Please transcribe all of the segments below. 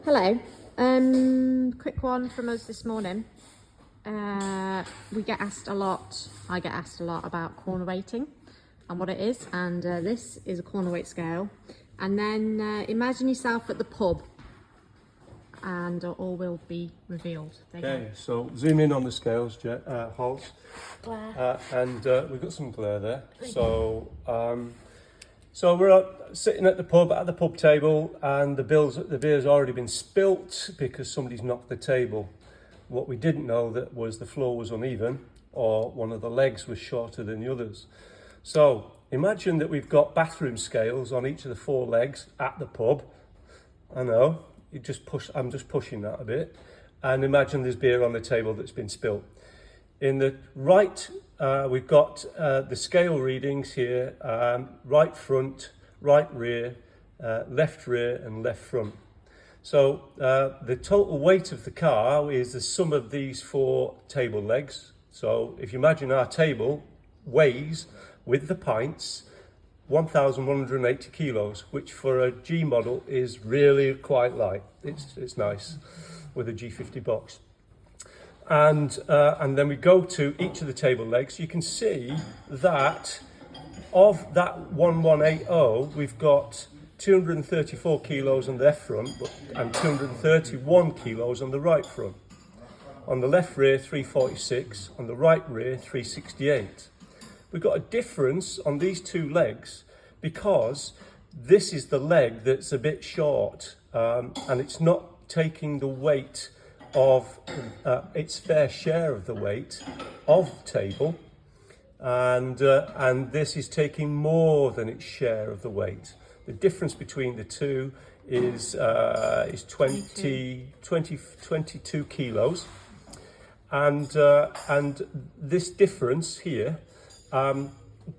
Hello. Quick one from us this morning. We get asked a lot, I get asked a lot about corner weighting and what it is, and this is a corner weight scale. And then imagine yourself at the pub and all will be revealed. Okay, so zoom in on the scales, Holt. Glare. And we've got some glare there. So we're sitting at the pub table, and the beer's already been spilt because somebody's knocked the table. What we didn't know that was the floor was uneven, or one of the legs was shorter than the others. So imagine that we've got bathroom scales on each of the 4 legs at the pub. I know, I'm just pushing that a bit. And imagine there's beer on the table that's been spilt. In the right, we've got the scale readings here, right front, right rear, left rear and left front. So the total weight of the car is the sum of these 4 table legs. So if you imagine our table weighs, with the pints, 1,180 kilos, which for a G model is really quite light. It's nice with a G50 box. And then we go to each of the table legs. You can see that of that 1180, we've got 234 kilos on the left front and 231 kilos on the right front. On the left rear, 346, on the right rear, 368. We've got a difference on these 2 legs because this is the leg that's a bit short, and it's not taking the weight of its fair share of the weight of the table, and this is taking more than its share of the weight. The difference between the 2 is 22 kilos, and this difference here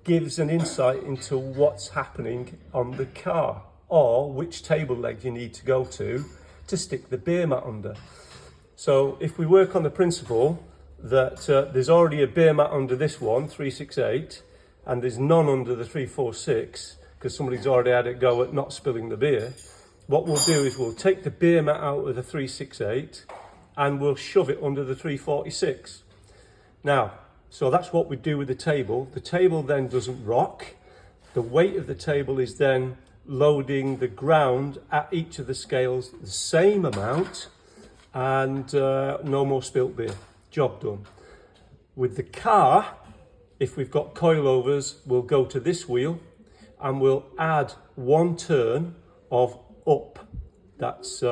gives an insight into what's happening on the car, or which table leg you need to go to stick the beer mat under. So if we work on the principle that there's already a beer mat under this one, 368, and there's none under the 346, because somebody's already had a go at not spilling the beer, what we'll do is we'll take the beer mat out of the 368 and we'll shove it under the 346. Now, so that's what we do with the table. The table then doesn't rock. The weight of the table is then loading the ground at each of the scales the same amount, and no more spilt beer. Job done. With the car, if we've got coilovers, we'll go to this wheel and we'll add 1 turn of up. That's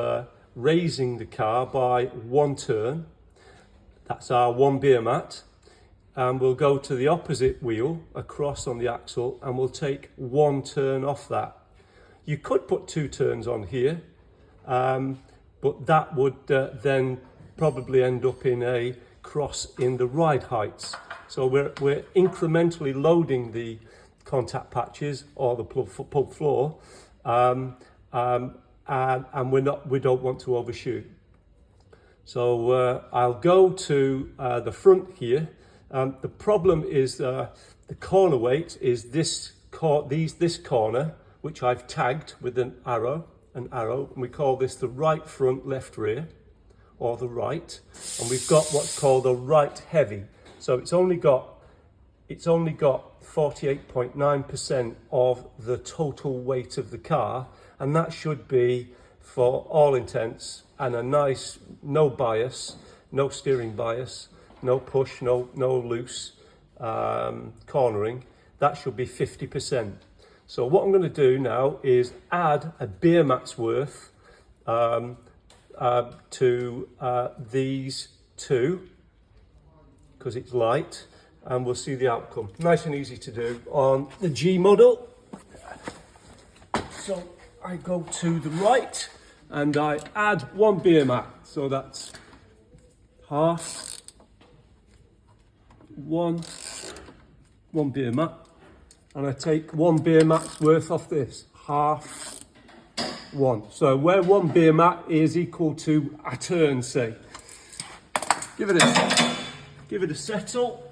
raising the car by 1 turn. That's our 1 beer mat. And we'll go to the opposite wheel across on the axle and we'll take 1 turn off that. You could put 2 turns on here, but that would then probably end up in a cross in the ride heights. So we're incrementally loading the contact patches or the pub floor, and we don't want to overshoot. So I'll go to the front here. The problem is the corner weight is this corner, which I've tagged with an arrow, and we call this the right front, left rear, or the right, and we've got what's called a right heavy. So it's only got 48.9% of the total weight of the car, and that should be, for all intents, and a nice, no bias, no steering bias, no push, no loose cornering. That should be 50%. So what I'm going to do now is add a beer mat's worth to these 2, because it's light, and we'll see the outcome. Nice and easy to do on the G model. So I go to the right and I add 1 beer mat. So that's half, one beer mat, and I take 1 beer mat's worth off this, half, 1. So where 1 beer mat is equal to a turn, say. Give it a settle,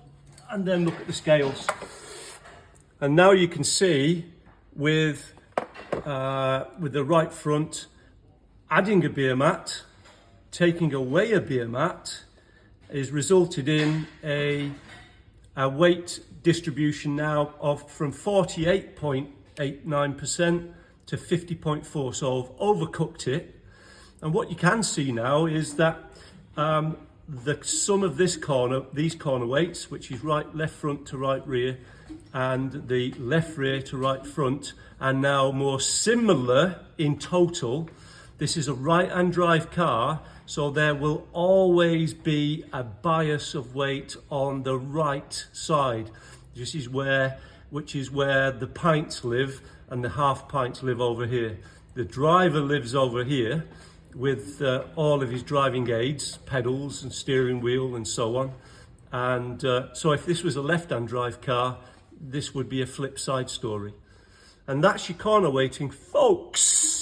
and then look at the scales. And now you can see with the right front, adding a beer mat, taking away a beer mat, has resulted in a weight distribution now of from 48.89% to 50.4%. So I've overcooked it. And what you can see now is that the sum of these corner weights, which is left front to right rear, and the left rear to right front, are now more similar in total. This is a right-hand drive car, so there will always be a bias of weight on the right side. Which is where the pints live, and the half pints live over here. The driver lives over here with all of his driving aids, pedals and steering wheel and so on. And so if this was a left-hand drive car, this would be a flip side story. And that's your corner weighting, folks.